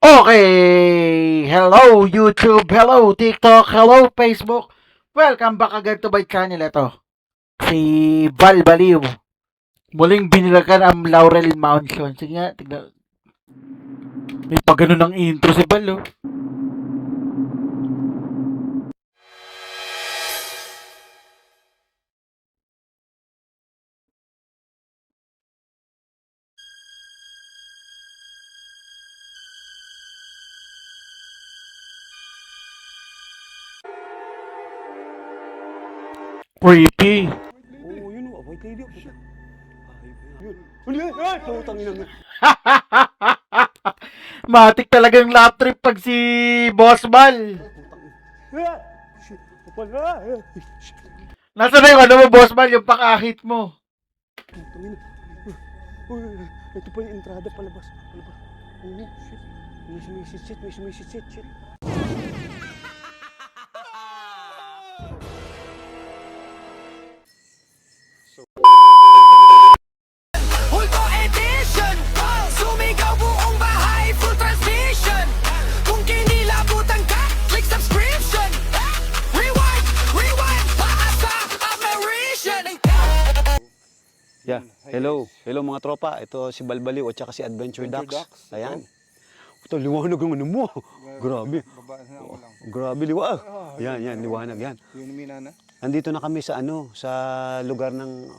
Okay, hello YouTube, hello TikTok, hello Facebook. Welcome back again to my channel. Ito, si Val Baliw. Muling binilagan ang Laurel Mansion. Sige nga, tignan. May pag ganun ng intro si Val, oh. Creepy. Oo, yun o. White lady. Puta. Yun. Huli! Ay! Putang ina mo. Matik talagang lap trip pag si Boss Val. Putang ina. Ah! Shit. Kapal. Ah! Shit. Nasaan na yung ano mo, Boss Val, yung pakahit mo? Putang ina. Uy, ito pa yung entrada palabas. Palabas. Oo, shit. May sumisit-sit. May sumisit-sit. Shit. Hulto edition, sumigaw buong bahay, full transmission. Kung kinilabutan ka, click subscription. Rewind, rewind, paasa, admiration. Yeah. Hello. Hello mga tropa. Ito si Balbaliw at saka si Adventure Ducks. Ayan. Ito, liwanag ng ano mo. Grabe. Babaan na ako lang. Grabe, liwanag. Yan, liwanag yan. Yun yung minana. Andito na kami sa sa lugar ng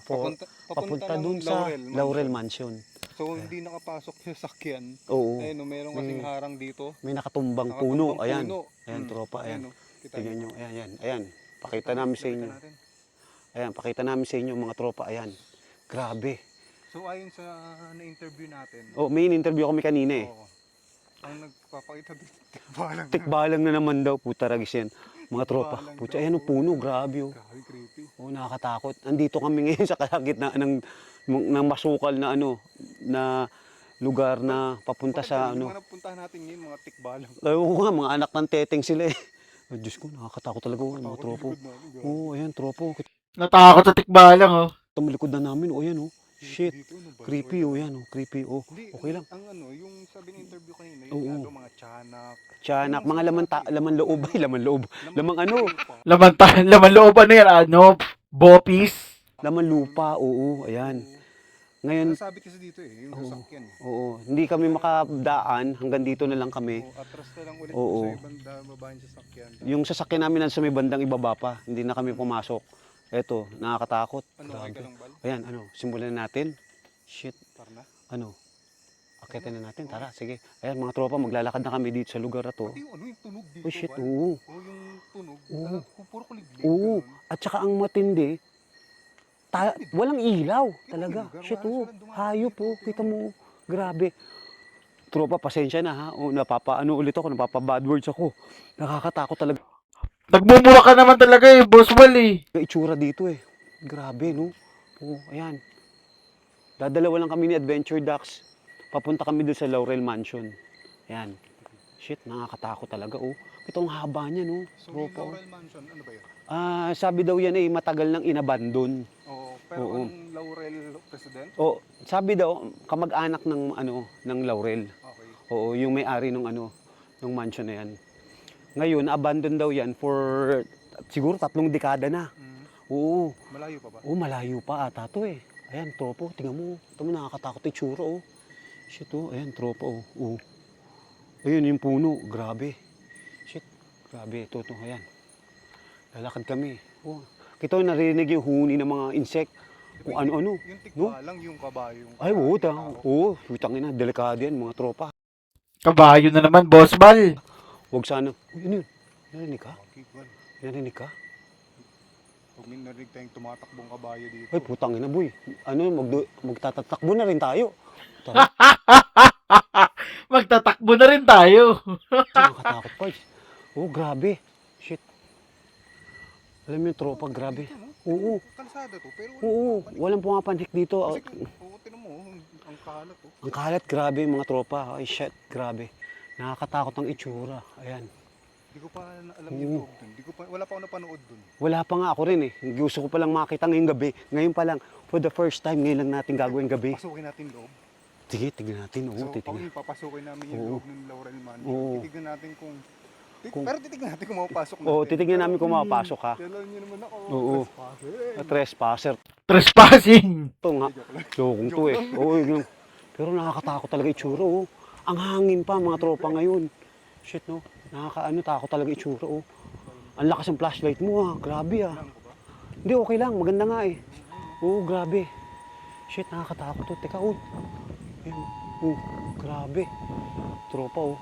papunta ng dun sa Laurel Mansion. So hindi nakapasok yung sakyan. Oo. Ayun, no, meron kasing harang dito. May nakatumbang Nakatumbang puno. Ayan. puno. Ayan, tropa. Ayan. no, kita Tingnan niyo. nyo. Ayan. Pakita namin sa inyo. natin. Ayan, pakita namin sa inyo mga tropa. Ayan. Grabe. So ayon sa na-interview natin. Oh, may in-interview kami kanina eh. Oo. Ang nagpapakita dito, tikbalang. Tikbalang na naman daw. Puta ragis yan. Mga tropa. Tikbalang Puta, daw. ayan ang puno. Grabe oh. Grabe, creepy. Oh, nakakatakot. Andito kami ngayon sa kalagitnaan ng masukal na na lugar na papunta Bakit sa yung mga napuntahan natin ngayon, mga tikbalang. Ayaw ko nga, mga anak ng teteng sila eh. Ay, Diyos ko, nakakatakot talaga oh, mga Takot tropo. yung likod namin, grabe. Oo, ayan, tropo. Natakot sa tikbalang, oh. Tumalikod na namin, oh, ayan oh. Shit, Dito, ano ba? creepy oh, yan oh, creepy oh. Hindi, Okay lang. Ang ano, yung sabi ng interview kanina, Oo. yung ano, mga tiyanak. Tiyanak, mga laman loob, ay laman loob. Lamang ano, Laman loob, ano yan, ano, bopis. laman lupa, oo, ayan. Ngayon, Nasabit kasi dito eh, yung Oo. sasakyan. oo, hindi kami makadaan, hanggang dito na lang kami. O, atras na lang ulit Oo. sa ibang baba yung sasakyan. Yung sasakyan namin nasa may bandang ibaba pa, hindi na kami pumasok. Eto, nakakatakot. Ano, okay ka lang, Bal? Ayan, simulan na natin. Shit, Tara na. akitin na natin, tara, sige. Ayan, mga tropa, maglalakad na kami dito sa lugar na to. Pati yung ano, yung tunog dito, Oh shit, Bal. oo. O, yung tunog. Oo. Puro kuliglig. Oo, ganun. at saka ang matindi, walang ilaw talaga. lugar, Shit, wala oo. silang dumaan Hayop, dito, oh. Kita mo, grabe. Tropa, pasensya na ha. O, ulit ako, napapa-bad words ako. Nakakatakot talaga Nagmumura ka naman talaga, eh, Boss Val, eh. yung itsura dito eh. Grabe, no? Oo, ayan. Dadalawa lang kami ni Adventure Ducks. Papunta kami doon sa Laurel Mansion. Ayan. Shit, nakakatakot talaga, oh. Ito ang haba niya, no? So, yung Tropa, oh. Laurel Mansion, ano ba yun? Sabi daw yan eh, matagal nang inabandon. Oo, pero Oo. anong Laurel President? O, sabi daw, kamag-anak ng Laurel. Okay. Oo, yung may-ari ng ng mansion na yan. Ngayon, abandon daw yan for siguro 3 dekada na. Mm. Oo. Malayo pa ba? Oo, malayo pa ata to eh. Ayan, tropo, tingnan mo. Ito mo, nakakatakot yung tsura, oh. Shit, oh. Ayan, tropo, oh. Oo. Ayun, yung puno. Grabe. Shit, grabe. Ito, ayan. Lalakad kami. Oh. Kita mo, narinig yung huni ng mga insect. Kung ano-ano. Yung tikbalang, yung kabayo. Yung Ay, oo, tao. oo. Putang ina, delikado yan, mga tropa. Kabayo na naman, Boss Val. Huwag sana. Uy, ano yun? Narinig ka? Okay, well, Narinig ka? huwag may narinig tayong tumatakbong kabayo dito. Ay, putang ina, boy. Magtatatakbo na rin tayo. Tara, Magtatakbo na rin tayo. nakakatakot pa. Oh, grabe. Shit. Alam mo yung tropa, grabe. Oo, Kalsada to, pero oo. Walang pumapanhik dito. Kasi kung tinan mo, ang kalat to. Ang kalat, grabe mga tropa. Ay, shit, grabe. Nakakatakot ang itsura. Ayan. Hindi ko pa alam yung loob dun. Wala pa ako napanood dun. Wala pa nga ako rin eh. Gusto ko palang makita ngayong gabi. Ngayon pa lang, for the first time, ngayon lang natin gagawin gabi. Pasukin natin loob. Sige, tignan natin. Oo, So, titignan. papasukin namin yung Oo. loob ng Laurel Mansion. Oo. Titignan natin kung... Kung- Pero titignan natin kung mapapasok natin. Oo, titignan namin kung mapapasok ka. Kailan nyo naman ako. Oo. Trespasser. Trespasser. Trespassing. Ito nga. Joke lang. Jokong to eh. Oo, yun. Pero nakakatakot talaga itsura, oh. Ang hangin pa, mga tropa ngayon. Shit, no? Takot talaga itsura, oh. Ang lakas ng flashlight mo, ah. Grabe, ah. Hindi, okay lang. Maganda nga, eh. Oo, grabe. Shit, nakakatakot, oh. Teka, oh. Ayun. Oh, grabe. Tropa, oh.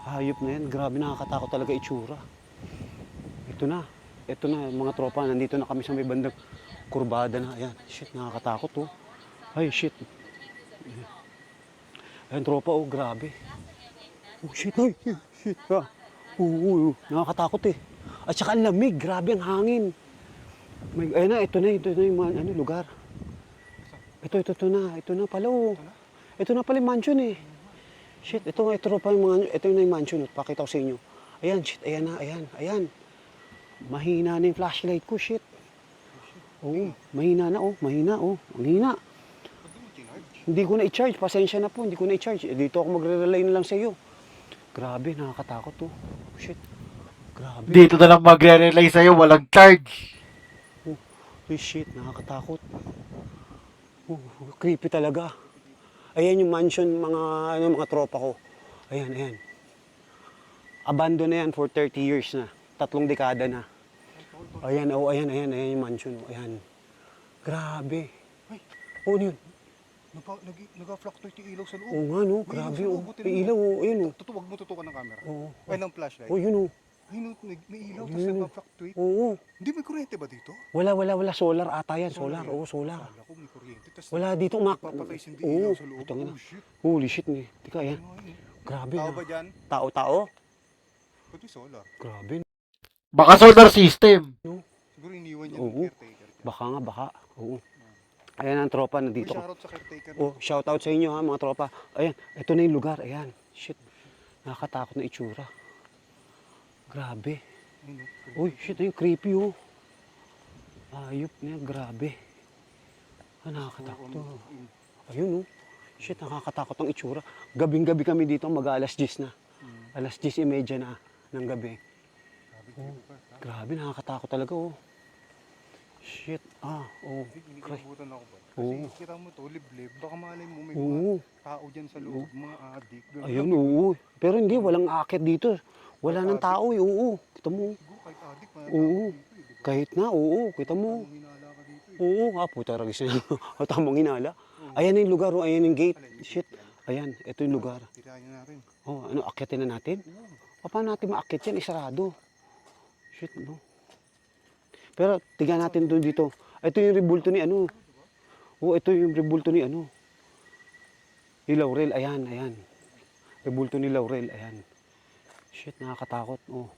Hayop na yan. Grabe, nakakatakot talaga itsura. Ito na. Ito na, mga tropa. Nandito na kami sa may bandang kurbada na. Ayan. Shit, nakakatakot, oh. Ay, shit. Ayan, tropa, oh, grabe. Oh, shit, ay, shit, ah. Oo, nakakatakot eh. At saka ang lamig, grabe ang hangin. May, ayun na, ito na yung ano, lugar. Ito na pala, oh. Ito na pala yung mansion eh. Shit, ito pa yung mga, ito na yung mansion, oh. Pakita ko sa inyo. Ayan, shit, ayan. Mahina na yung flashlight ko, shit. Oo, mahina na, oh, ang hina. Hindi ko na i-charge, pasensya na po, hindi ko na i-charge. Dito ako magre-relay na lang sa iyo. Grabe, nakakatakot to. Shit, grabe. Dito na lang magre-relay sa'yo, walang charge. Ay, shit, nakakatakot. Creepy talaga. Ayan yung mansion, mga tropa ko. Ayan. Abandon na yan for 30 years na. 3 dekada na. Ayan yung mansion. Ayan. Grabe. Oh, ano yun? Nag-fluctuate yung ilaw sa loob. Oo nga, no? May Grabe, ilaw sa oh. loob, buti May rin. ilaw, oh. Ayun, oh. Huwag mo tutukan ng camera. Oo. Ay, ng flashlight. Oh, yun, oh. Ayun, may ilaw, tapos Ayun, oh. nag-fluctuate. Oo. Hindi, may kuryente ba dito? Wala. Solar ata yan. Solar. yan. Oo, solar. Akala ko may kuryente. Tapos Wala dito, papapais hindi ilaw sa loob. Ito nga na. Oh, shit. Holy shit, ni. Tika, ayan. Ayun. Grabe Tao na. ba dyan? Tao? Pati solar. Grabe. Baka solar system. Siguro iniwan niya Oo. ng caretaker. Baka. Oo. Ayan ang tropa, Uy, nandito. shoutout sa caretaker. Oh, shout out sa inyo ha, mga tropa. Ayan, ito na yung lugar. Ayan. Shit. Nakakatakot na itsura. Grabe. Ayun, oh. Uy, shit, ayun, creepy oh. Ayop na yan, grabe. Nakakatakot to. Ayun oh. Shit, nakakatakot ang itsura. Gabing-gabi kami dito, mag-alas 10 na. Alas 10:30 na ng gabi. Grabe, nakakatakot talaga oh. Shit, oh. Inikibutan ako ba? Oo. Kasi kita mo to, liblib. Baka malay mo may Oo. mga tao dyan sa loob, mga adik. ganun. Ayun, oo. Pero hindi, walang akit dito. Wala nang tao eh, oo. Kita mo. Siguro kahit adik, mga Oo. tao dito eh, di ba? Kahit na, oo. Kita mo. Kung hinala ka dito eh. Oo, puta ragis na yun. Tamang hinala. Ayan yung lugar, oh. Ayan yung gate. Shit. Ayan, ito yung lugar. Tirayan natin. Oh, ano, akitin na natin? Paano natin maakit yan? Isarado. Shit, no? Pero, tingnan natin doon dito. Ito yung rebulto ni ano. Oh, ito yung rebulto ni ano. Ni Laurel, ayan. Rebulto ni Laurel, ayan. Shit, nakakatakot, oh.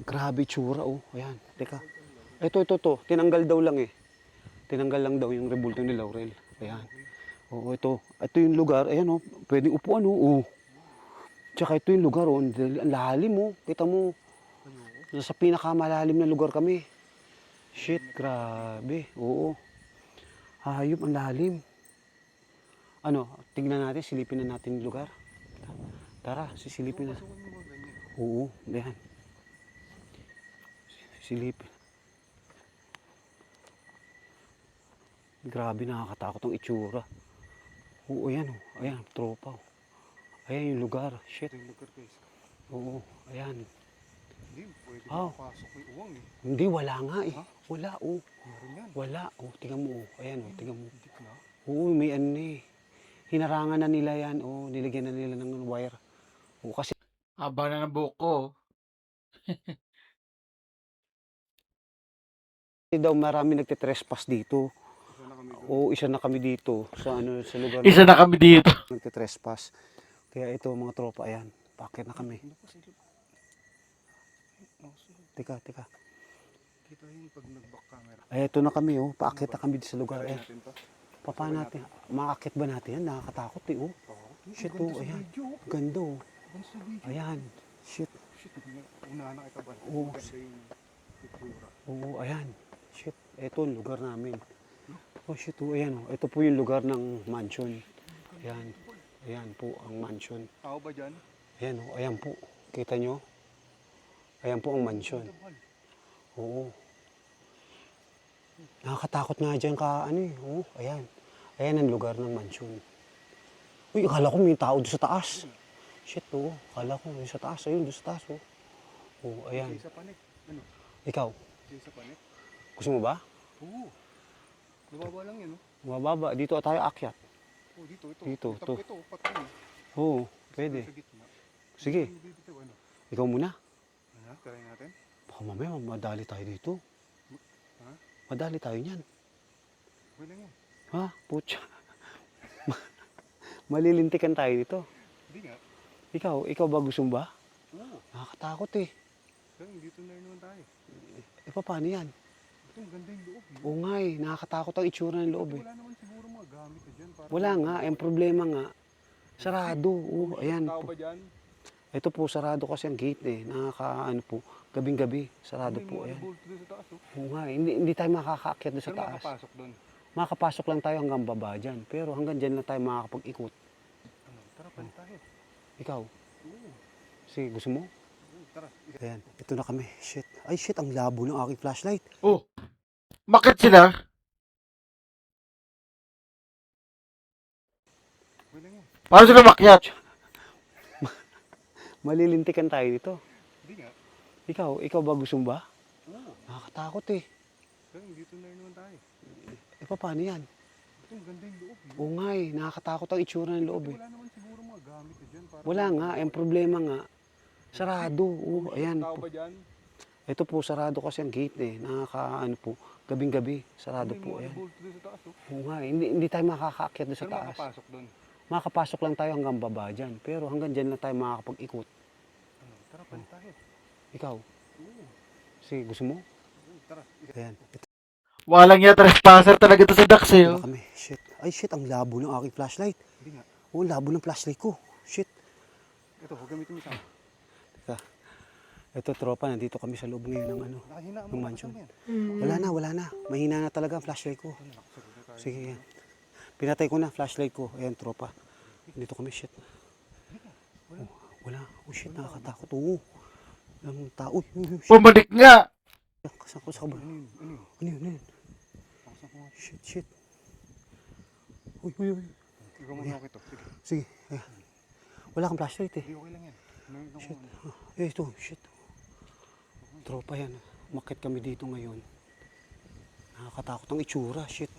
Grabe tsura, oh. Ayan, teka. Ito. Tinanggal daw lang eh. Tinanggal lang daw yung rebulto ni Laurel. Ayan. Oo, ito. Ito yung lugar, ayan, oh. Pwedeng upuan, oh. Tsaka ito yung lugar, oh. Ang lalim, oh. Kita mo. Nasa pinakamalalim na lugar kami. Shit, grabe. Oo. Hayop, ang lalim. Ano, tignan natin, silipin na natin yung lugar. Tara, sisilipin na. Oo, ayan. Silipin. Grabe, nakakatakot ang itsura. Oo, ayan, oh. Ayan, tropa. Oh. Ayan yung lugar. Shit. Ito yung lugar guys. Oo, ayan. Hindi, pwede Oh. makapasok may uwang eh. Hindi, wala nga eh. Wala, oh. Meron yan. Wala, oh. Tingnan mo, oh. Ayan, oh. Tingnan mo. Hindi na. Oo, may ano eh. Hinarangan na nila yan. Oo, nilagyan na nila ng wire. Oo, kasi Haba na ng buhok ko. daw marami nagte-trespass dito. Isa na kami doon. Oo, isa na kami dito sa sa lugar Isa na kami dito. nagte-trespass. Kaya ito mga tropa, ayan. Pakit na kami. Ano pa sila? Oh, sige. Teka. Kita yung pag nag-back camera. Ay, ito na kami, oh. Paakit na kami dito sa lugar. Try Eh, natin to. paano natin? Maakit ba natin yan? Nakakatakot eh, oh. Shit, Ganda oh. sa Ayan. video. Ganda, oh. Ganda sa video. Ayan. Shit. Shit, unahan na kita ba? Oo. Ganda yung itsura. Oo, ayan. Shit. Ito, ang lugar namin. Oh shit, oh, ayan oh. Ito po yung lugar ng mansion. Ayan. Ayan po ang mansion. Tao ba dyan? Ayan oh, ayan po. Kita nyo? Ayan po ang mansion. Oo. Nakakatakot nga dyan ka, ano eh. Oo, ayan. Ayan ang lugar ng mansion. Uy, akala ko may tao doon sa taas. Shit, oo. Akala ko doon sa taas. Ayun, doon sa taas, oh. Oo, ayan. Sa panik. Ano? Ikaw, Sa panik? gusto mo ba? Oo. Nababa lang yan, no? Mababa. Dito tayo akyat. Oh, dito, ito. Dito, ito. to. Ito, patay. Oo, pwede. Sa gitna. Sige, Dito, ano? ikaw muna. Ano? Try natin? Baka mamaya madali tayo dito. Ha? Madali tayo niyan. Okay lang yan. Ha? Putya. Malilintikan tayo dito. Hindi nga. Ikaw ba gusto mo ba? Oo. Nakakatakot eh. Pero dito na rin naman tayo. Eh, paano yan? Ito, ang ganda yung loob. Oo nga eh, nakakatakot ang itsura ng loob eh. Wala naman siguro mga gamit na dyan. Para Wala nga, ang problema nga, sarado. Oo, ayan Tao po. ba dyan? Ito po, sarado kasi ang gate eh. Nakakaano po, gabing-gabi, sarado May po. mga Ayan. bulto doon sa taas, oh. Oo nga eh, hindi tayo makakaakyat doon sa Pero taas. makapasok doon. Makapasok lang tayo hanggang baba dyan. Pero hanggang dyan lang tayo makakapag-ikot. Ano? Tara, palit tayo. Ikaw, Oo. sige, gusto mo? Oo, tara. Ayan, ito na kami. Shit. Ay shit, ang labo ng aking flashlight. Oh, bakit sila? Okay lang yan. Paano sila makyat? Malilintikan tayo dito. Hindi nga. Ikaw ba gusto mo ba? Oo. Nakakatakot eh. Pero dito na rin naman tayo. Eh, paano yan? Ito, ang ganda yung loob. Oo nga eh, nakakatakot ang itsura ng loob eh. Wala naman siguro mga gamit na dyan. Para Wala nga, ang problema nga, sarado. Oo, ayan Tao po. ba dyan? Ito po, sarado kasi ang gate eh. Nakakaano po, gabing-gabi, sarado May po. mga Ayan. bulto doon sa taas, oh. Oo nga, hindi tayo makakaakyat doon sa Pero taas. makapasok doon. Makapasok lang tayo hanggang baba dyan. Pero hanggang dyan lang tayo makakapag-ikot. Ano? Tara, palit tayo. Ikaw, Oo. sige, gusto mo? Oo, tara. Ayan, ito Walang ya trespasser talaga to sa Dax eh. na Oh. kami. Shit. Ay shit, ang labo ng aking flashlight. Hindi nga. Oo, labo ng flashlight ko. Shit. Ito, huwag gamitin mo sa akin. Teka. Ito, tropa, nandito kami sa loob ngayon ng ano. Nakahina mo. Yung Yung mansion. Yan. Wala na. Mahina na talaga ang flashlight ko. Ano, nakasagot na tayo. Sige, yan. Pinatay ko na flashlight ko. Ayan, tropa. Dito kami, shit. Oh, wala. Oh, shit, nakakatakot. Oo. Walang tao. Uy, shit. Bumalik nga. Saan ko sa kabal? Ano yun? Ano yun? Ano yun? Ano yun? Pakasang ko nga. Shit. Uy. Ikaw muna ako ito. Sige. Sige, ayan. Wala kang flashlight eh. Hindi, okay lang yan. Meron ako. Shit. Eh, ito, shit. Tropa yan. Umakyat kami dito ngayon. Nakakatakot ang itsura, shit.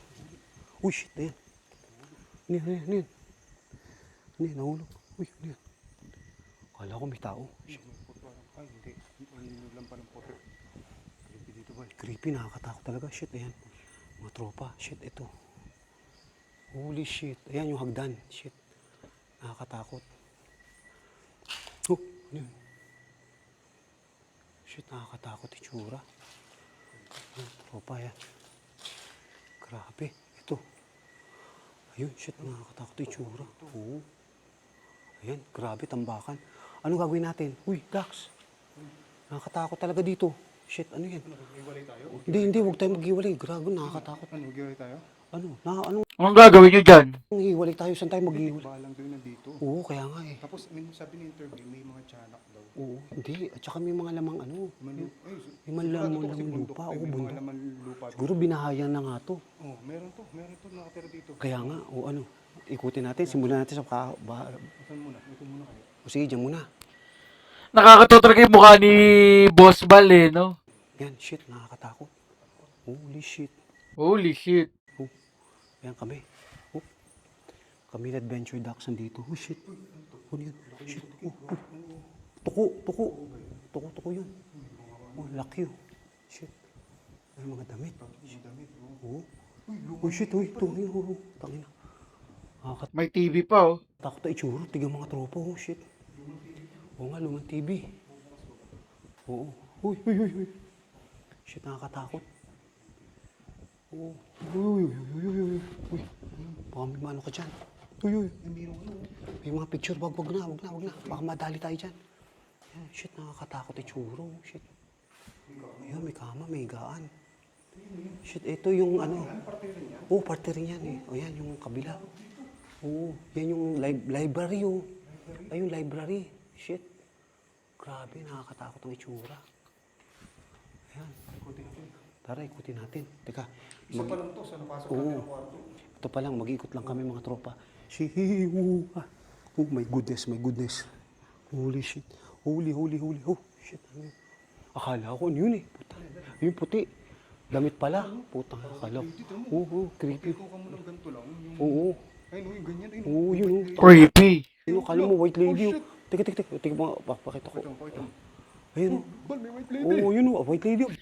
Uy, shit, ayan. Ano yun? Nahulog. Uy, ano yun? Kala ko may tao. Shit. Ay, hindi. Ang lang pa ng pote. Creepy dito ba? Creepy, nakakatakot talaga. Shit, ayan. Mga tropa, shit, ito. Holy shit. Ayan yung hagdan. Shit. Nakakatakot. Oh, ano yun? Shit, nakakatakot itsura. Ayan, tropa, yan. Grabe. Ito. Ayun, shit, nakakatakot itsura. Oo. Ayan, grabe, tambakan. Ano gagawin natin? Uy, Dax. Nakakatakot talaga dito. Shit, ano yan? Mag-iwalay tayo? Hindi, huwag tayo mag-iwalay. Grabe, nakakatakot. Ano, mag-iwalay tayo? Anong Anong gagawin nyo dyan? hiwalay tayo? Saan tayo mag-iwalay? Balang doon nandito. Oo, kaya nga eh. Tapos, sabi ng interview, may mga tiyanak daw. Oo, hindi. At saka may mga lamang ano. Ay, May mga sigurado to kasi lamang bundok lupa. to, Oo, may bundok. mga laman lupa. Siguro binahayan na nga to. Oh, meron to nakatira dito. Kaya nga, o ano. Ikutin natin, simulan natin sa Saan muna? Ito muna kayo. O sige, dyan muna. Nakakatawa talaga yung mukha ni Boss Bal eh, no? Yan, shit, nakakatakot. Holy shit. Holy shit. Ayan kami. Oh. Kami na Adventure Ducks nandito. Oh, shit. Ano yun? Shit. Tuko yun. Oh, laki yun. Shit. Ay, mga damit. Oo. Oh, shit. Uy, ito. Tangina. May TV pa oh. Takot na itsura. Tigang mga tropa. Oh, shit. Oo nga, lumang TV. Oo. Uy. Shit, nakakatakot. Oo. Uy. Baka may mano ka dyan. Uy. May mga picture. Wag na. Baka madali tayo dyan. Ayan, shit, nakakatakot itsura. Oh, shit. Ayan, may kama, may higaan. Shit, ito yung ano. Oo, parte rin yan eh. O yan, yung kabila. Oo, yan yung library oh. Ay, yung library. Shit. Grabe, nakakatakot ang itsura. Ayan. Tara, ikutin natin. Teka. Isa pa lang to, sa napasok Oo. namin ng kwarto. Ito pa lang, mag-ikot lang kami mga tropa. Oh my goodness, my goodness. Holy shit. Holy. Oh, shit. Ano yun? Akala ko ano yun eh. Puta. Yung puti. Damit pala. Putang akala ko. Oo, creepy. Ikaw ka mo ng ganito lang. Yung, Oo. ayun, oh, yung ganyan. Ayun, Oo, yun oh. Creepy. Ano, akala mo white lady oh. shit. Teka mo, pakita ko. Pakita mo. Ayun oh. Bal, may white lady. Oo, yun oh, white lady oh.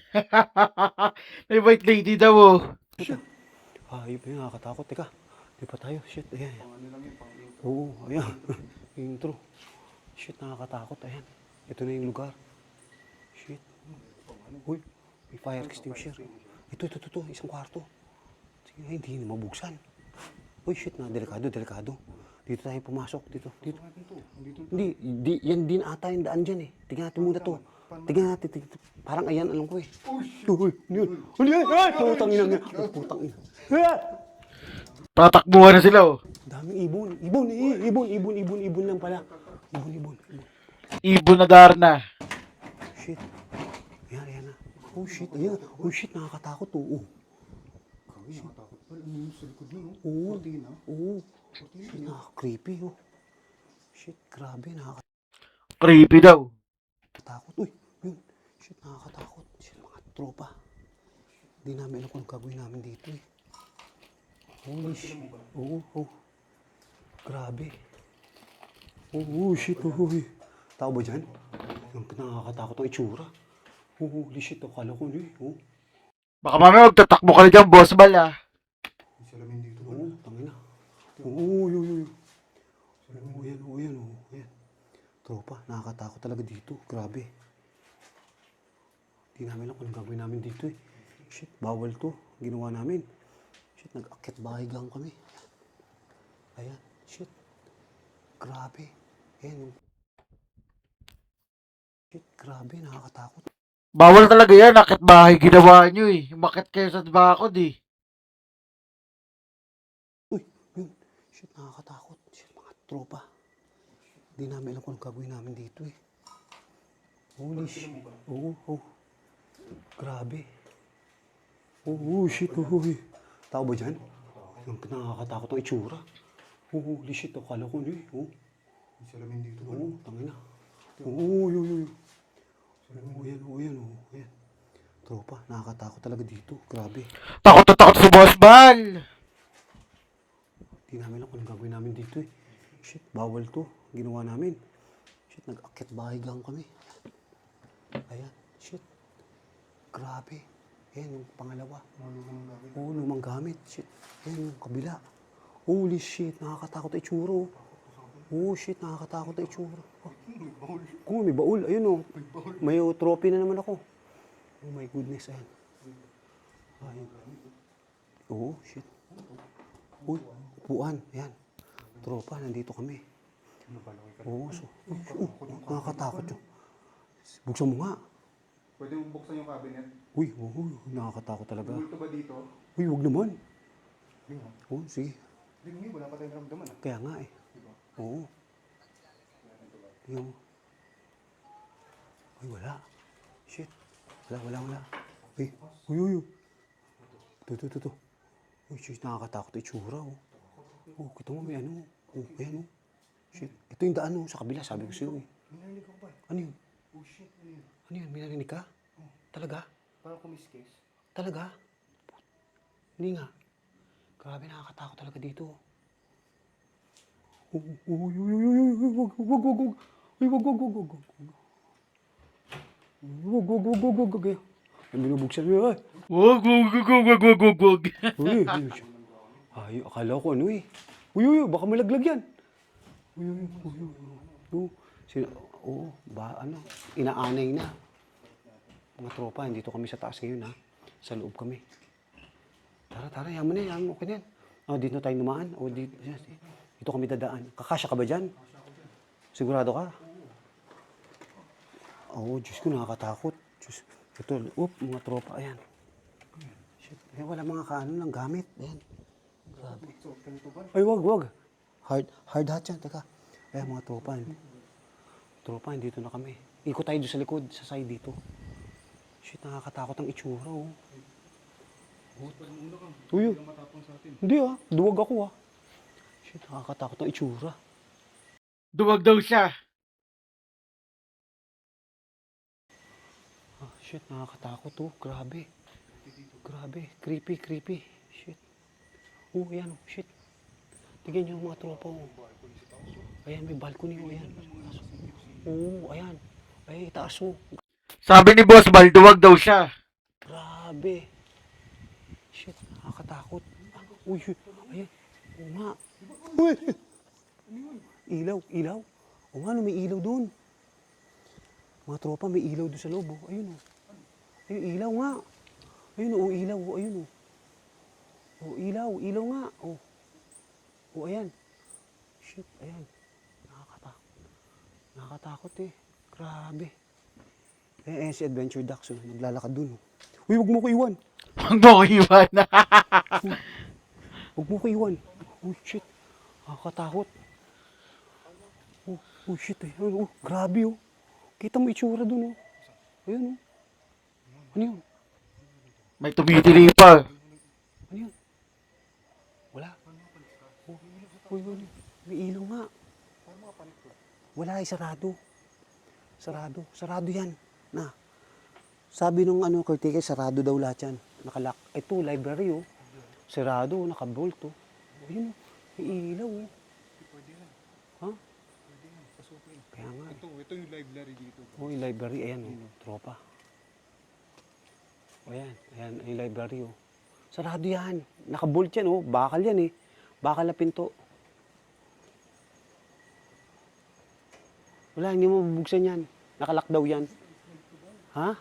May white lady daw oh. Ayun pa yun, nakakatakot. Teka, di pa tayo. Shit, ayan. Ano lang yun, pang intro. Oo, ayan. Intro. Shit, nakakatakot. Ayan. Ito na yung lugar. Shit. Uy, may fire extinguisher. Ito. Isang kwarto. Sige, ay, hindi na mabuksan. Uy, shit na. Delikado. Dito tayo pumasok. Dito. Andito. Hindi, yan din ata yung daan dyan eh. Tingnan natin muna to. Tingnan natin. Parang ayan, alam ko eh. Uy, yun. Ay, putang ina. Putang ina. Tatakbuhan na sila oh. Daming ibon lang pala. Ibon. Ibon na Darna. Shit. Ayan na. Oh shit, ayan. Oh shit, nakakatakot to. Oh. Kami, nakatakot. Bal, ano yung sa likod mo, no? Oo. Cortina. Oo. Shit, nakaka-creepy oh. Shit, grabe, Creepy daw. nakakatakot. Uy, yun. Shit, nakakatakot. Shit, mga tropa. Hindi namin alam kung anong gagawin namin dito eh. Holy shit. Oo. Grabe. Oo, shit. Uy. Tao ba dyan? Yung nakakatakot ang itsura. Holy shit. Akala ko eh. Oo. Baka mamaya magtatakbo ka na dyan, boss Bal ah. May salamin dito. Oo, tangina. Oo, yun. Oo, yan. Tropa, nakakatakot talaga dito. Grabe. Hindi namin alam kung anong gagawin namin dito eh. Shit, bawal to. Ginawa namin. Shit, nag-akit bahay gang kami. Ayan, shit. Grabe. Ayan yung... Shit, grabe, nakakatakot. Bawal talaga yan, akit bahay ginawa nyo eh. Umakit kayo sa bakod eh. Uy, yun. Shit, nakakatakot. Shit, mga tropa. Hindi namin alam kung anong gagawin namin dito eh. Holy shit. Oo. Grabe. Oo, shit. Uy. Tao ba dyan? Yung nakakatakot ang itsura. Holy shit. Akala ko eh. Oo. May salamin dito. Oo, tangina. Oo, yun. Oo, yan. Tropa, nakakatakot talaga dito. Grabe. Takot na takot si boss Bal. Hindi namin alam kung anong gagawin namin dito eh. Shit, bawal to. Ginawa namin. Shit, nag-akit bahay gang kami. Ayan, shit. Grabe. Ayan yung pangalawa. Oo, lumang gamit. Shit. Ayan yung kabila. Holy shit, nakakatakot ang itsura. Oh. Oh, shit, nakakatakot ang itsura. Oh, may baul. Ayun oh. May trophy na naman ako. Oh my goodness, ayan. Ayun. Oo, shit. Uy, upuan. Ayan. Tropa, nandito kami. Oo, nakakatakot yun. Buksan mo nga. Pwede mong buksan yung cabinet. Uy, nakakatakot talaga. Multo ba dito? Uy, wag naman. Hindi mo. Oo, sige. Hindi mo, wala pa tayong naramdaman. Kaya nga eh. Oo. Yung... Uy, wala. Shit. Wala. Uy. Ito. Uy, shit, nakakatakot itsura oh. Oh, kita mo may ano. Oh, ayan oh. Shit. Ito yung daan oh, sa kabila, sabi ko sa'yo eh. May narinig ako ba? Ano yun? Oh shit, ano yun? Ano yun? May narinig ka? Talaga? Parang kumiskis. Talaga? Hindi nga. Grabe, nakakatakot talaga dito. Uy, wag. Uy, wag. Ay, binubuksan mo, ay. Wag. Uy. Ay, akala ko ano eh. Uy, baka malaglag yan. Uy. Inaanay na. Mga tropa, dito kami sa taas ngayon ha. Sa loob kami. Tara, yaman na, okay na yan. Dito na tayo numaan. Dito kami dadaan. Kakasya ka ba dyan? Sigurado ka? Oo, Diyos ko, nakakatakot. Diyos. Ito, mga tropa, ayan. Shit. Ayan, wala mga kaano lang gamit. Ayan. Grabe. Suot ka nito, Bal. Ay, wag. Hard hat yan. Teka. Ayan, mga tropa. Tropa, dito na kami. Ikot tayo doon sa likod, sa side dito. Shit, nakakatakot ang itsura, oh. Uy, hindi duwag ako Shit, nakakatakot ang itsura. Duwag daw siya. Shit, nakakatakot, oh. Grabe. Grabe, creepy. Shit. Oh, ayan, oh. Shit. Tignan niyo mga tropa, oh. Ayan, may balcony, oh. Ayan. Oh, ayan. Ay, itaas, oh. Sabi ni Boss Bal, duwag daw siya. Grabe. Shit, nakakatakot. Uy, ayan. Oo nga. Uy. Ilaw. Oo nga, no, may ilaw doon. Mga tropa, may ilaw doon sa loob. Oh. Ayun, oh. Ayun, ilaw nga. Ayun, oh, ilaw. Oh, ayun, oh. Oh, ilaw nga. Oh. Oh, ayan. Shit, ayan. Nakakatakot eh. Grabe. Si Adventure Ducks, oh. Naglalakad doon, oh. Uy, huwag mo ko iwan. Huwag mo ko iwan. Huwag mo ko iwan. Oh, shit. Nakakatakot. Oh, shit eh. Oh, grabe oh. Kita mo itsura dun oh. Ayun oh. Ano yun? May tumitili pa. Ano yun? Wala. Oh, may ilaw nga. Wala eh, sarado. Sarado yan. Na. Sabi nung caretaker, sarado daw lahat yan. Nakalock. Ito, library oh. Sarado, nakabolt oh. Ayun oh. May ilaw oh. Ha? Kaya nga. Ito yung library dito. Oh, yung library, ayan oh. Tropa. O ayan, yung library oh. Sarado yan. Nakabolt yan oh. Bakal yan eh. Bakal na pinto. Wala, hindi mo mabubuksan yan. Nakalock daw yan. Ha?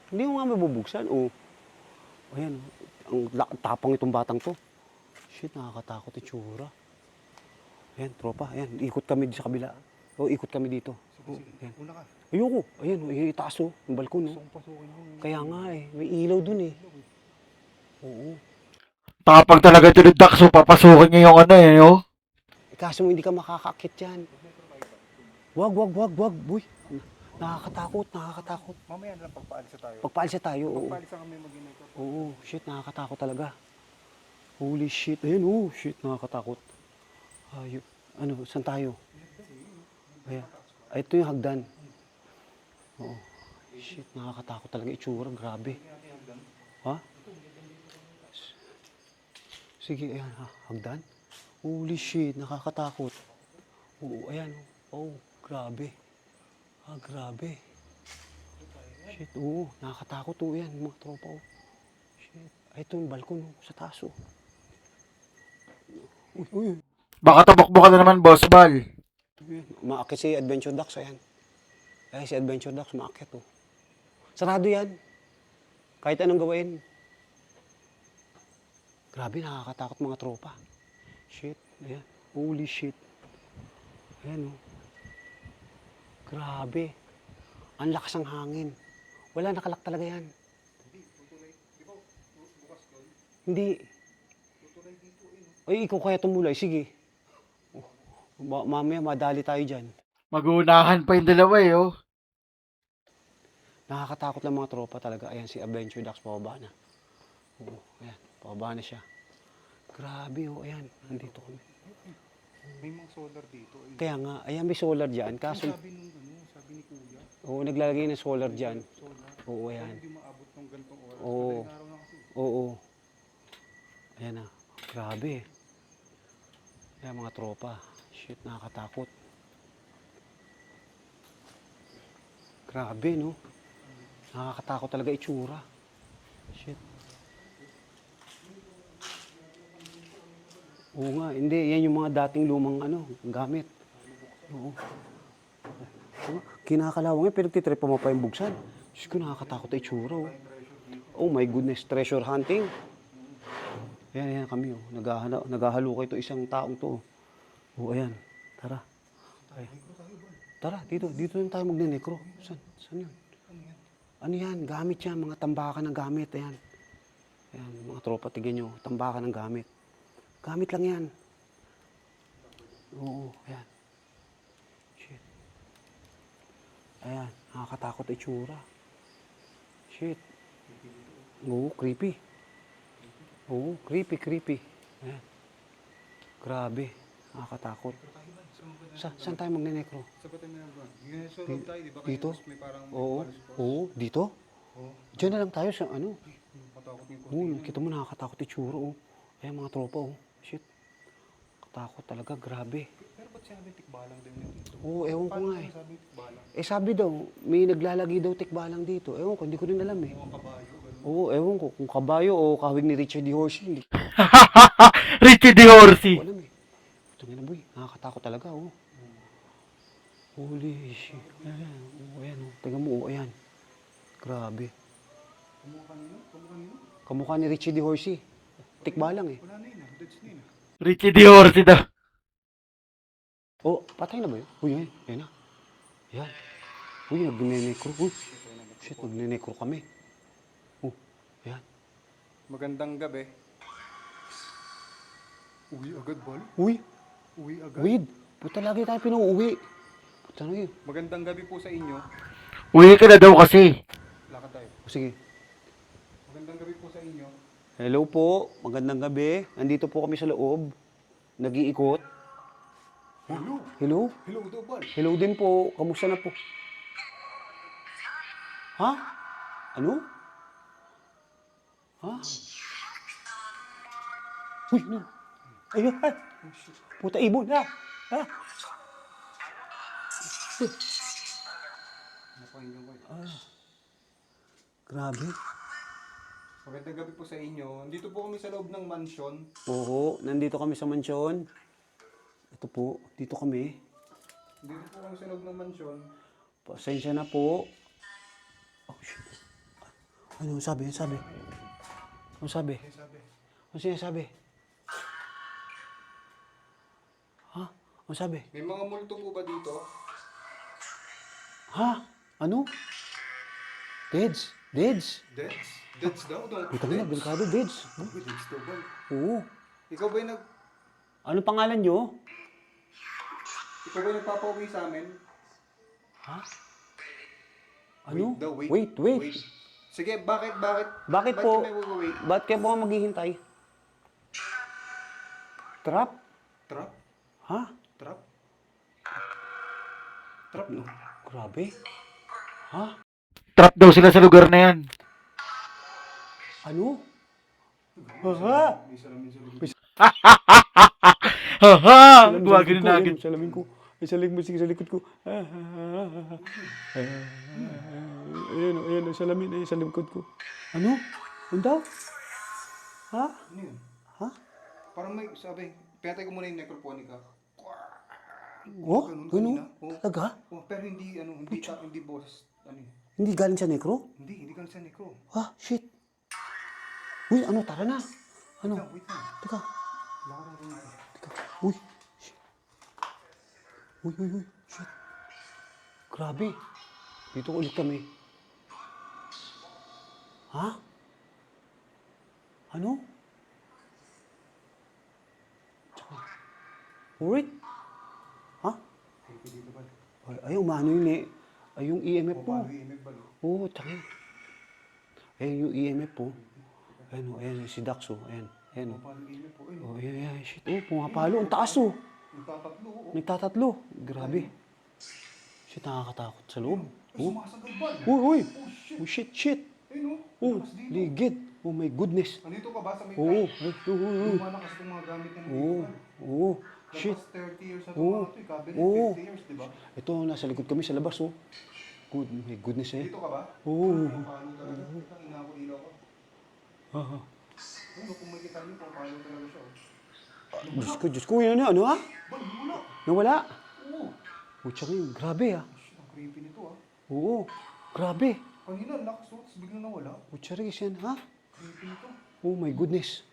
Hindi mo nga mabubuksan. Oh. Ayan oh. Ang tapang itong batang to. Shit, nakakatakot itsura. Ayan, tropa. Ayan, ikot kami sa kabila. O, ikot kami dito. Oh, ayan. Una ka. Ayoko. Ayan, yung itaas oh. Yung balkon oh. Pasukin mo. Kaya nga eh. May ilaw dun eh. Oo. Tapag talaga ito ni Dax, so papasukin niya yung oh. Kaso mo hindi ka makakakit dyan. Wag. Uy, nakakatakot. Mamaya na lang pagpaalis tayo. Pagpaalisa tayo, oo. Pagpaalis kami mag-inito. Oo, shit, nakakatakot talaga. Holy shit. Ayun, oh, shit, nakakatakot. Ayun. Ano, saan tayo? Ayan. Ay, ito yung hagdan. Oo. Shit, nakakatakot talaga itsura. Grabe. Ha? Sige, ayan, ha. Hagdan? Holy shit, nakakatakot. Oo, ayan. Oh, grabe. Grabe. Shit, oo. Nakakatakot, oh. Ayan, mga tropa, oh. Shit. Ay, ito yung balkon, oh. Sa taas, oh. Uy. Baka tabakbo ka na naman, Boss Bal. Maakit si Adventure Ducks, ayan. Ay, si Adventure Ducks, maakit, oh. Sarado yan. Kahit anong gawin. Grabe, nakakatakot mga tropa. Shit, ayan. Holy shit. Ayan, oh. Grabe. Ang lakas ng hangin. Wala, nakalak talaga yan. Hindi. Ay, ikaw kaya tumulay. Sige. Mamaya, madali tayo dyan. Mag-uunahan pa yung dalawa oh. Nakakatakot lang mga tropa talaga. Ayan, si Adventure Ducks, pababa na. Oo, ayan, pababa na siya. Grabe, oh, ayan. Nandito kami. May mga solar dito. Kaya nga, ayan, may solar dyan. Kaso, Sabi ni Kuya, oo, naglalagay ng solar dyan. solar. Oo, ayan. Hindi maabot ng ganitong oras. Oo. Madaling araw na kasi. Oo. Ayan na. Grabe. Ayan, mga tropa. Shit, nakakatakot. Grabe, no? Nakakatakot talaga itsura. Shit. Oo nga, hindi. Yan yung mga dating lumang gamit. Oo. Kinakalawang yan, pero titrepa mo pa yung buksan. Diyos ko, nakakatakot ang itsura, oh. Oh my goodness, treasure hunting. Ayan kami, oh. Naghahalukay ito isang taong to. Oh, ayan. Tara. Ay. Tara, dito lang tayo magne-necro. Saan yun? Ano yan? Gamit yan. Mga tambakan ng gamit. Ayan. Ayan, mga tropa, tignan nyo. Tambakan ng gamit. Gamit lang yan. Oo, ayan. Shit. Ayan, nakakatakot itsura. Shit. Oo, creepy. Oo, creepy. Ayan. Grabe. Nakakatakot. Saan tayo magne-necro? Sa patay na ba? Ngayon sa loob tayo, di ba? Dito? May parang Oo. forest force. Oo, dito? Oo. Diyan na lang tayo sa ano. Matakot yung Oo, nakita mo nakakatakot itsura. Oh. Ayan mga tropa. Oh. Shit. Katakot talaga. Grabe. Pero ba't sabi tikbalang din yun? Oo, ewan ko nga eh. Sabi tikbalang. Sabi daw, may naglalagay daw tikbalang dito. Ewan ko, hindi ko rin alam eh. Mga kabayo, gano'n. Oo, ewan ko. Kung kabayo o kahawig ni Richard D. Horsey, hindi Richie D. Horsey. ko alam eh. Ito nga na boy, nakakatakot talaga oh. Holy shit. Ayan, oh, ayan oh. Tingnan mo, oh, ayan. Grabe. Kamukha nino? Kamukha ni Richard D. Horsey. Tikbalang eh. Wala na yun ah. Deads na yun ah. Richie D. Horsey daw. Oh, patay na ba yun? Uy, ayan, ayan na. Ayan. Uy, nagne-necro. Uy, shit, nagne-necro kami. Oh, ayan. Magandang gabi. Uwi agad, Bal? Uy, Uwi agad? weed. Puta, lagi tayo pinauuwi. Puta na yun. Magandang gabi po sa inyo. Uwi ka na daw kasi. Lakad tayo. O, sige. Magandang gabi po sa inyo. Hello po, magandang gabi. Nandito po kami sa loob. Nag-iikot. Hello! Hello? Hello daw, Bal. Hello din po. Kamusta na po? Ha? Ano? Ha? Uy, ano? Ayun, ha? Puta, ibon, ha? Ha? Napakinggan ko eh. Grabe. Magandang gabi po sa inyo. Nandito po kami sa loob ng mansion. Oo, nandito kami sa mansyon. Ito po, dito kami. Nandito po kami sa loob ng mansion. Pasensya na po. Oh, shit. Ano sabi? Ano sabi? Ano sabi? Ay, sabi. Ano sinasabi? Ha? Ano sabi? May mga multo po ba dito? Ha? Ano? Deads? Deads? Deads? Deads daw? Puta na, delikado, deads. Uy, deads daw, Bal. Oo. Ikaw ba yung Ano pangalan nyo? Ikaw ba yung nagpapauwi sa amin? Ha? Ano? Wait daw, wait. Wait. Sige, bakit? Bakit po? Ba't kami wait? Ba't kayo po maghihintay? Trap? Trap? Ha? Trap? Trap, no? Grabe. Ha? Trap daw sila sa lugar na yan. Ano? Ha? May salamin sa likod. Haha! Guwagin na agad. Salamin ko. Sa likod ko. Ayan, salamin. Ayan, sa likod ko. Ano? Ano daw? Ha? Ano yun? Ha? Parang may, sabi, pinatay ko muna yung necrophonica. Oh? Ganun Ganun? kanina. Oh. Talaga? Oh, pero hindi boss, ano yun? Hindi galing sa necro? Hindi ka sa necro. Ha? Shit. Uy, ano? Tara na. Ano? Wait lang. Teka. Wala ka na rin. Teka. Uy. Shit. Uy. Shit. Grabe. Dito ulit kami. Ha? Ano? Tsaka. Ulit? Ha? Dito ba? Ay, umano yun eh. Ay, yung EMF mo. Paano yung ba? Oo, tsaka. Ayun yung EMF po. Ayan, si Dax, oh. Ayan. Paano yung po? Oh, ayan, shit. Oh, pumapalo. Ang taas, oh. Nagtatatlo. Nagtatatlo. Grabe. Shit, nakakatakot sa loob. Oh. Sumasagal ba? Uy. Oh, shit. Ayun, Oh, lakas dito. ligid. Oh my goodness. Andito ka ba sa may Oo. plant? Oo. Lumalakas itong mga gamit na Oo. Oo. Shit. Lapas 30 years na Oo. ito. Cabinet, Oo. 50 years, di ba? Ito, nasa likod kami sa labas, oh. Good, my goodness, eh. Dito ka ba? Oo. Palo talaga. Ang ina ko ilaw ko. Ah, Ano, kung makikita niyo, palo talaga siya. Diyos ko, yun ano, ha? Bal, wala. Nawala? Oo. Oh, tsaka yun, grabe, ah. Shit, ang creepy nito ah. Oo, grabe. Kanina, lakas oh, tapos biglang nawala. Oh, tsaka yan, ha? Creepy nito. Oh my goodness.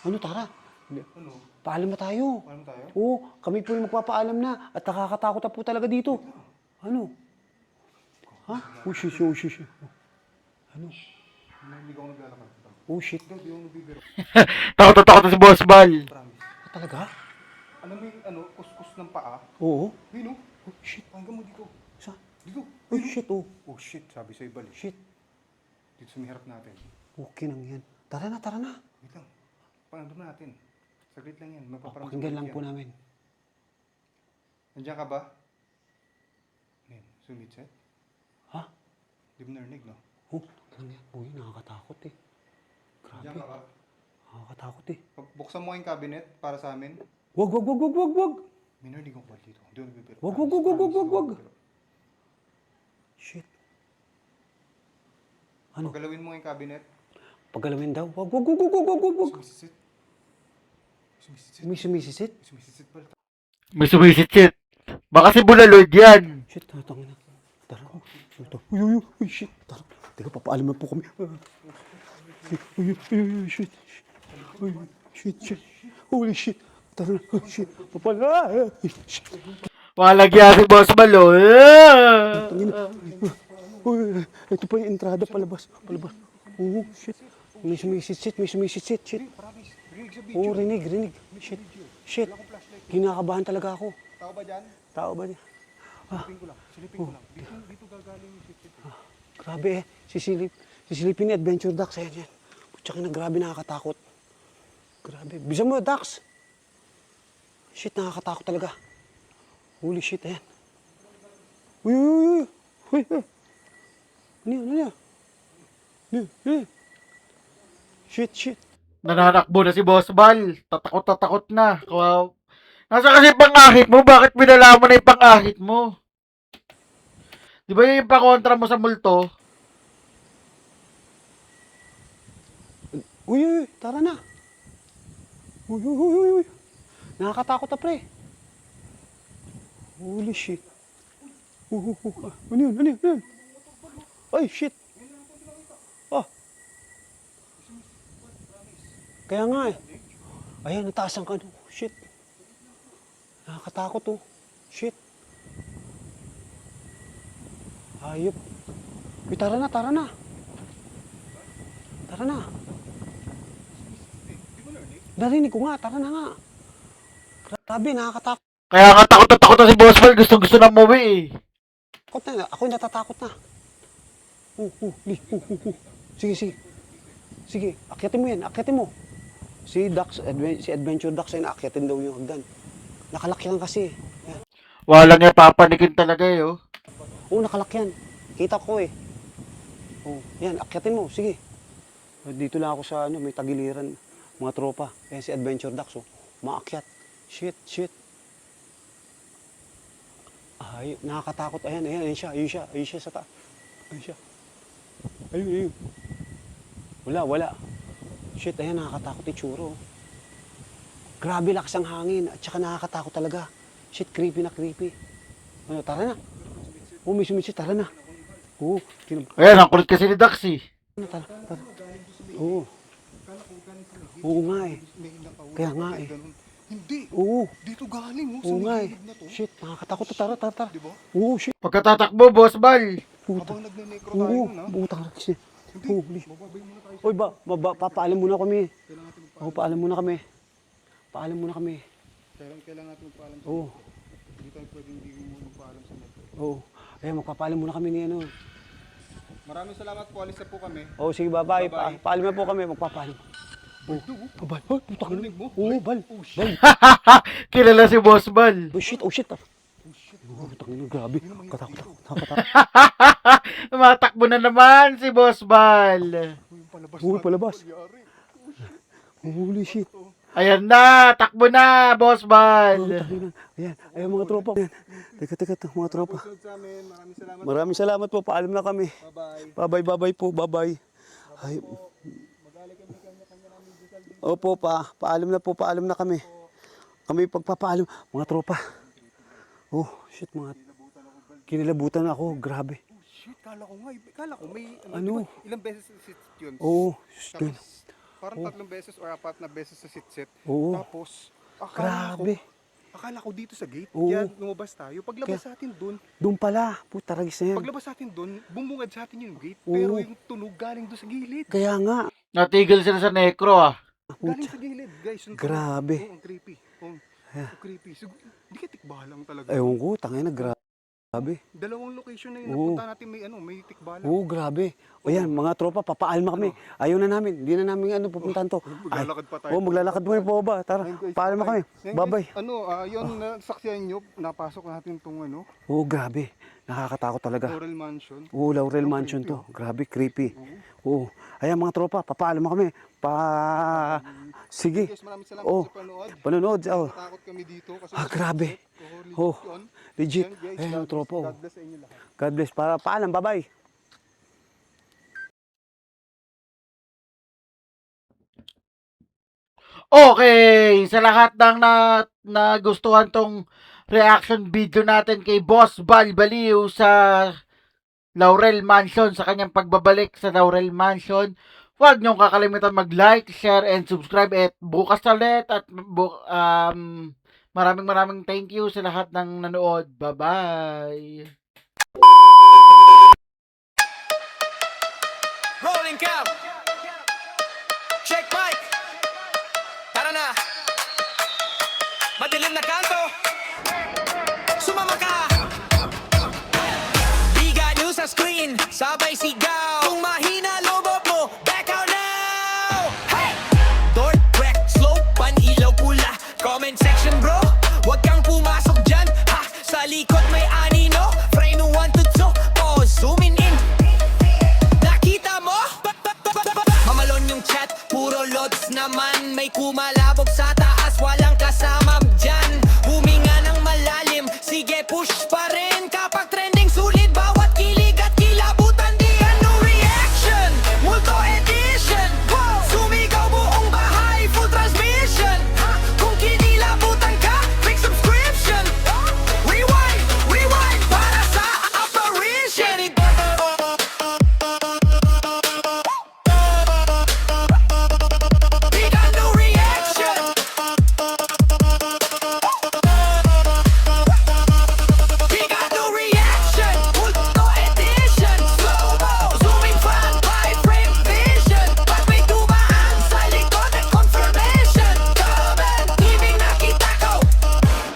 Ano, tara? Ano? Paalam na tayo. Paano tayo? Oo, kami po yung magpapaalam na at nakakatakot na po talaga dito. Ano? Ha? Oh, shit. Ano? Hindi ko naglalakad. Oh, shit. Hindi ako nabibiro. Takot na takot na si Boss Bal. Promise. Ah, talaga? Alam mo yung kuskus ng paa? Oo. Yun oh. Oh, shit. Hanggang mo dito. Sa? Dito. Oh, shit, oh. Oh shit, sabi sa'yo bali. Shit. Dito sa may harap natin. Okay nang yan. Tara na, tara na. Wait lang. Pangandun natin. Saglit lang yan. Mapaparamdam Pakinggan lang yan. po namin. Nandiyan ka ba? Ngayon, sumitset? Ha? Di mo narinig, no? Oh, ano yan? Uy, nakakatakot eh. Nandiyan Grabe. ka ba? Nakakatakot eh. Buksan mo yung cabinet para sa amin. Wag, wag, wag, wag, wag, wag. May narinig akong bal dito. Hindi ako nagbibiro. Wag, wag, wag, wag, wag, wag, wag. Shit. Ano? Pagalawin mo yung cabinet. Paggalawin daw. Wag, wag, wag, wag, wag, wag, wag. Sumisit. Sumisit. May sumisisit. Sumisit bal. May sumisit-sit. Baka si Bulalord yan. Shit, tatang na. Tara. Ito. Uy, uy, uy, shit. Tara. Teka, papaalam na po kami. Uy, uy, uy, shit. Uy, shit, shit. Holy shit. Tara na. Shit. Papaalam. Shit. Malagya si Boss Bal, oh. Tangina. Uy, ito pa yung entrada palabas. Palabas. Oo, shit. May sumisit-sit, may sumisit-sit. Shit. Promise. Rinig sa Oo, rinig, rinig. Shit. Shit. Kinakabahan talaga ako. Tao ba dyan? Tao ba niya? Silipin ko lang. Silipin ko lang. Dito gagaling yung sit. Grabe eh. Sisilipin ni Adventure Ducks. Ayan yan. Putsaka na grabe nakakatakot. Grabe. Bisa mo, Ducks. Shit, nakakatakot talaga. Holy shit, ayan. Uy, uy, uy. Uy, uy. Ano yan, ano yan? Ano yan? Shit, shit. Nananakbo na si Boss Bal. Tatakot na. Wow. Nasa kasi pang-ahit mo? Bakit binala mo na yung pang-ahit mo? Di ba yung pakontra mo sa multo? Uy, uy, tara na. Uy, uy, uy, uy, uy. Nakakatakot na, pre. Holy shit. Ano yun, ano yun, ano yun? Ay, shit. Ah. Kaya nga eh. Ayan, nataas ang kano. Shit. Nakakatakot oh. Shit. Hayop. Uy, tara na, tara na. Tara na. Narinig ko nga, tara na nga. Grabe, nakakatakot Kaya nga takot na si Boss Bal. Gusto na umuwi eh. na. Ako yung natatakot na. Sige, sige. Sige, akyatin mo yan, akyatin mo. Si Adventure Ducks ay naakyatin daw yung hagdan. Nakalakyan kasi. Yan. Walang nga papanikin talaga eh, oh. Oo, nakalakyan. Kita ko eh. Oo, yan, akyatin mo, sige. Dito lang ako sa may tagiliran, mga tropa. Yan si Adventure Ducks, oh. Maakyat. Shit, shit. Ay, nakakatakot. Ayan, ayun siya sa taas. Ayun siya. Ayun. Wala. Shit, ayan, nakakatakot yung tsuro. Grabe lakas ang hangin at saka nakakatakot talaga. Shit, creepy na creepy. Ano, tara na. Oo, may sumitsit, tara na. Oo, Ayan, ang kulit kasi ni Daxie. tara. Oo. Oo nga eh. Kaya nga eh. Hindi. Oo. Dito galing. Oo nga eh. Shit, nakakatakot. Tara. Diba? Oo, shit. Pagkatatakbo, Boss Bal. Puta. Habang nagne-necro tayo Oo, nun, ha? putang raksi. Holy. Bababay muna tayo. Oy, papaalam muna kami. Kailangan natin Oo, paalam muna kami. Paalam muna kami. kailangan natin magpaalam sa Oo. Hindi tayo pwedeng hindi mo magpaalam sa net. Oo. Ayun, magpapaalam muna kami ni ano. Maraming salamat po. Alis na po kami. Oo, sige, bye-bye. Bye-bye. Paalam na po kami, magpapaalam. Oo, bal. Oh, putang ina. Oo, bal. Bal. Kilala si Boss Bal. Oh, shit. Oh, putang ina, grabe. Katakot. Matakbo na naman si Boss Bal. Oo, palabas. Holy shit. Ayan na, takbo na, Boss Bal. Ayan mga tropa. Ayan. Teka, mga tropa. Sunod sa amin. Maraming salamat. Maraming salamat po. Paalam na kami. Bye-bye. Bye-bye po. Bye-bye. Ay. Opo paalam na kami. Kami pagpapaalam. Mga tropa. Oh, shit mga. Kinilabutan ako. Grabe. Shit, kala ko may Ano? ilang beses sa sit yun. Oo. Tapos, parang 3 beses or 4 na beses sa sit-sit. Oo. Tapos, Grabe. Akala ko dito sa gate, Oo. kaya lumabas tayo. Paglabas natin doon, Doon pala. Puta, ragis na yan. paglabas natin doon, bumungad sa atin yung gate. Oo. Pero yung tunog galing doon sa gilid. Kaya nga. Natigil sila sa necro ah. Galing Puta. sa gilid, guys. Yung tunog. Grabe. Oo, ang creepy. Oo, ang creepy. Hindi ka tikbalang talaga. Ewan ko, tangin na, grabe. Dalawang location na yung Oo. napunta natin may tikbalang. Oo, grabe. O yan, mga tropa, papaalma kami. Ayaw na namin. Hindi na namin puntahan to. Maglalakad pa tayo. Oo, maglalakad mo po ba? Tara, Ayun, guys, paalma kami. Ngayon, Bye-bye. guys, yun, nasaksihan nyo, napasok natin itong Oo, grabe. Nakakatakot talaga. Laurel Mansion. Oo, Laurel Mansion to. Grabe, creepy. Oo. Ayan, mga tropa, papaalma kami. Sige. Guys, maraming salamat Oo. sa panood. Panonood. Oh. Natakot kami dito kasi Grabe. Oh, Oh, legit. Yan, guys, Ayan, God mga tropa. bless- Oh. God bless sa inyo lahat. God bless. Paalam, bye-bye. Okay, sa lahat ng nagustuhan tong reaction video natin kay Boss Balbaliw sa Laurel Mansion, sa kanyang pagbabalik sa Laurel Mansion, huwag niyong kakalimutan mag-like, share, and subscribe. At bukas ulit at maraming thank you sa lahat ng nanood. Bye-bye! Rolling cam. Check mic. Tara na. Madilim na kanto. Sumama ka. Biga nyo sa screen. Sabay sigaw. Kung mahina loob mo, back out now. Hey! Door, crack, slope, pan-ilaw pula. Comment section bro. Huwag kang pumasok dyan. Ha! Sa likod may anino. Frame 1 to 2. Pause, zooming in. Nakita mo? Mamalon yung chat, puro lods naman. May kumalabog sa taas, walang kasama dyan. Huminga ng malalim, sige push pa rin. Kapag trending sulit, bawat kilig at kilabutan. Di ano reaction, multo edition. Sumigaw buong bahay, full transmission. Kung kinilabutan ka, click subscription. Rewind, rewind, para sa apparition. Big ano reaction. Big ano reaction. Multo edition. Slow-mo, zooming fan, 5-frame vision. Pag may dumaan sa likod at confirmation. Comment, ibig nakita ko.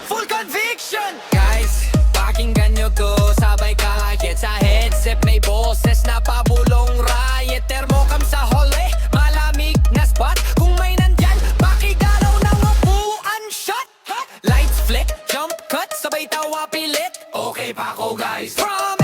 Full conviction. Guys, pakinggan nyo to. Sabay kahit sa headset may boses na pabulong riot. Thermocam sa hole, malamig na spot. Kung may nandyan, pakigalaw ng upuan shot. Lights flick, jump cut, sabay tawa pilit. Okay pa ako guys. From